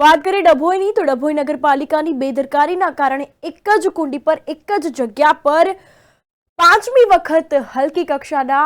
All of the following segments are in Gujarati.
વાત કરીએ ડભોઈની તો ડભોઈ નગરપાલિકાની બેદરકારીના કારણે એક જ કુંડી પર એક જ જગ્યા પર પાંચમી વખત હલકી કક્ષાના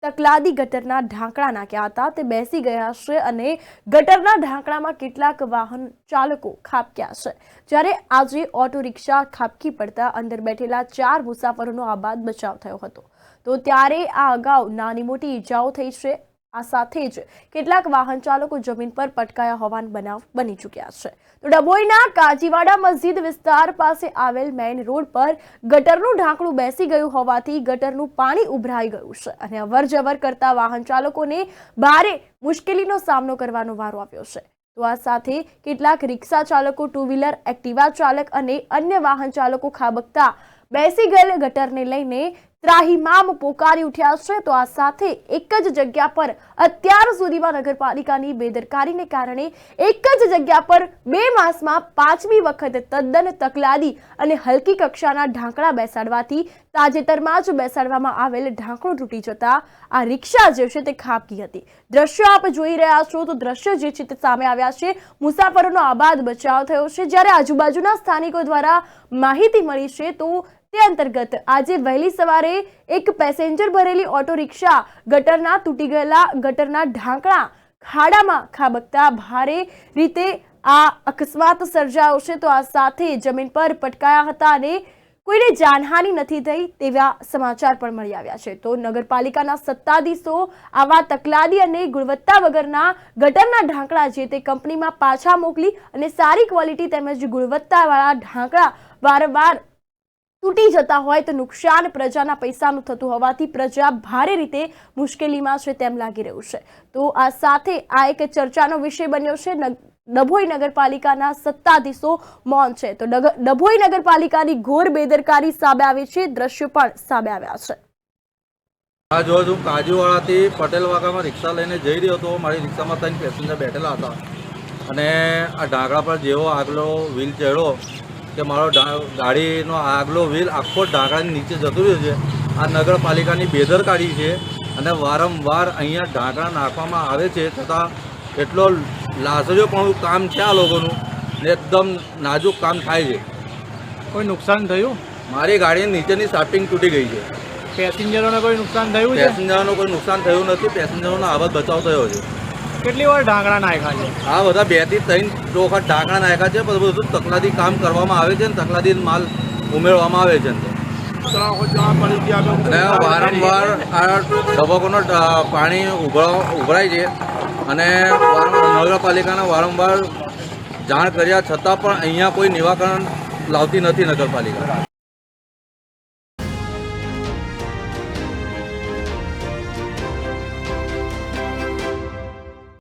તકલાદી ગટરના ઢાંકણા નાખ્યા હતા તે બેસી ગયા છે અને ગટરના ઢાંકણામાં કેટલાક વાહન ચાલકો ખાબક્યા છે। જ્યારે આજે ઓટો રિક્ષા ખાબકી પડતા અંદર બેઠેલા 4 મુસાફરોનો આબાદ બચાવ થયો હતો તો ત્યારે આ અગાઉ નાની મોટી ઈજાઓ થઈ છે। આ સાથે જ કેટલાક વાહન ચાલકો જમીન પર પટકાયા હોવાનો બનાવ બની ચૂક્યા છે। તો ડભોઈના કાજીવાડા મસ્જિદ વિસ્તાર પાસે આવેલ મેઇન રોડ પર ગટરનું ઢાંકણું બેસી ગયું હોવાથી ગટરનું પાણી ઉભરાઈ ગયું છે અને અવરજવર કરતા વાહન ચાલકોને ભારે મુશ્કેલીનો સામનો કરવાનો વારો આવ્યો છે। તો આ સાથે કેટલાક રિક્ષા ચાલકો, ટુ વ્હીલર, એક્ટિવા ચાલક અને અન્ય વાહન ચાલકો ખાબકતા બેસી ગયેલ ગટરને લઈને ત્રાહિમામ પોકારી ઉઠ્યા છે। તો આ સાથે એક જ જગ્યા પર અત્યાર સુધીમાં નગરપાલિકાની બેદરકારીને કારણે એક જ જગ્યા પર 2 માસમાં 5મી વખત તદ્દન તકલાદી અને હલકી કક્ષાના ઢાંકણા બેસાડવાથી તાજેતરમાં જ બેસાડવામાં આવેલ ઢાંકણું તૂટી જતા આ રિક્ષા જે છે તે ખાબકી હતી। દ્રશ્યો આપ જોઈ રહ્યા છો તો દ્રશ્ય જે છે તે સામે આવ્યા છે। મુસાફરોનો આબાદ બચાવ થયો છે। જ્યારે આજુબાજુના સ્થાનિકો દ્વારા માહિતી મળી છે તો તે અંતર્ગત આજે વહેલી સવારે એક પેસેન્જર ભરેલી ઓટો રિક્ષા ગટરના તૂટી ગયેલા ગટરના ઢાંકણા ખાડામાં ખાબકતા ભારે રીતે આ અકસ્માત સર્જાયો છે। તો આ સાથે જમીન પર પટકાયા હતા અને કોઈને જાનહાનિ નથી થઈ તેવા સમાચાર પણ મળી આવ્યા છે। તો નગરપાલિકાના સત્તાધીશો આવા તકલાદી અને ગુણવત્તા વગરના ગટરના ઢાંકણા જે તે કંપનીમાં પાછા મોકલી અને સારી ક્વોલિટી તેમજ ગુણવત્તાવાળા ઢાંકણા વારંવાર તૂટી જતા હોય તો નુકસાન પ્રજાના પૈસાનું થતું હોવાથી પ્રજા ભારે રીતે મુશ્કેલીમાં છે તેમ લાગી રહ્યું છે। તો આ સાથે આ એક ચર્ચાનો વિષય બન્યો છે। ડભોઈ નગરપાલિકાના સત્તાધીશો મૌન છે તો ડભોઈ નગરપાલિકાની ઘોર બેદરકારી સામે આવી છે। દ્રશ્યો પણ સામે આવ્યા છે। આ જો હું કાજીવાડાથી પટેલ વાગામાં રિક્ષા લઈને જઈ રહ્યો હતો। મારી રિક્ષામાં 3 પેસેન્જર બેઠેલા હતા અને આ ઢાંકણા પર જેવો આગલો વ્હીલ ચડ્યો કે મારો ગાડીનો આગલો વ્હીલ આખો ઢાંકણાની નીચે જતો રહ્યો છે। આ નગરપાલિકાની બેદરકારી છે અને વારંવાર અહીંયા ઢાંકણા નાખવામાં આવે છે છતાં એટલો લાસરીઓ પણ કામ છે આ લોકોનું ને એકદમ નાજુક કામ થાય છે। કોઈ નુકસાન થયું? મારી ગાડીની નીચેની શાફ્ટિંગ તૂટી ગઈ છે। પેસેન્જરોને કોઈ નુકસાન થયું છે? પેસેન્જરોનો કોઈ નુકસાન થયું નથી। પેસેન્જરોનો આવાજ બચાવ થયો છે। કેટલી વાર ઢાંકણા નાખ્યા છે? આ બધા 2 થી 3 વખત ઢાંકણા નાખ્યા છે। બધું તકલાદી કામ કરવામાં આવે છે અને તકલાદી માલ ઉમેરવામાં આવે છે અને વારંવાર આ ધબકોનો પાણી ઉભરાય છે અને નગરપાલિકાને વારંવાર જાણ કર્યા છતાં પણ અહીંયા કોઈ નિરાકરણ લાવતી નથી નગરપાલિકા।